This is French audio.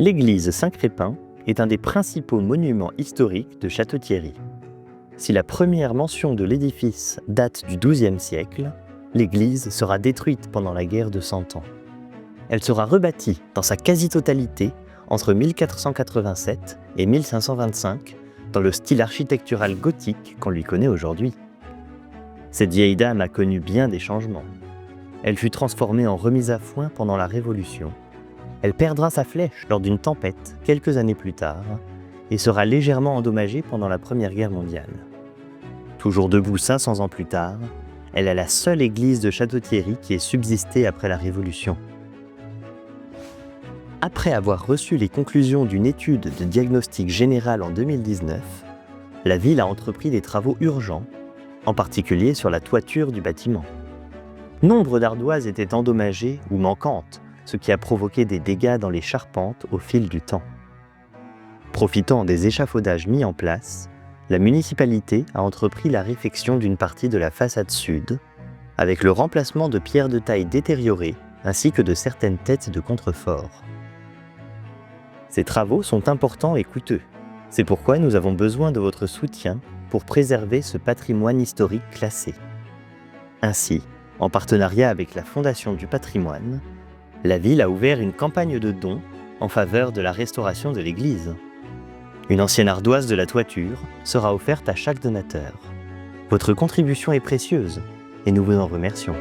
L'église Saint-Crépin est un des principaux monuments historiques de Château-Thierry. Si la première mention de l'édifice date du XIIe siècle, l'église sera détruite pendant la guerre de Cent Ans. Elle sera rebâtie dans sa quasi-totalité entre 1487 et 1525 dans le style architectural gothique qu'on lui connaît aujourd'hui. Cette vieille dame a connu bien des changements. Elle fut transformée en remise à foin pendant la Révolution. Elle perdra sa flèche lors d'une tempête quelques années plus tard et sera légèrement endommagée pendant la Première Guerre mondiale. Toujours debout 500 ans plus tard, elle est la seule église de Château-Thierry qui ait subsisté après la Révolution. Après avoir reçu les conclusions d'une étude de diagnostic général en 2019, la ville a entrepris des travaux urgents, en particulier sur la toiture du bâtiment. Nombre d'ardoises étaient endommagées ou manquantes, ce qui a provoqué des dégâts dans les charpentes au fil du temps. Profitant des échafaudages mis en place, la municipalité a entrepris la réfection d'une partie de la façade sud, avec le remplacement de pierres de taille détériorées ainsi que de certaines têtes de contreforts. Ces travaux sont importants et coûteux. C'est pourquoi nous avons besoin de votre soutien pour préserver ce patrimoine historique classé. Ainsi, en partenariat avec la Fondation du patrimoine, la ville a ouvert une campagne de dons en faveur de la restauration de l'église. Une ancienne ardoise de la toiture sera offerte à chaque donateur. Votre contribution est précieuse et nous vous en remercions.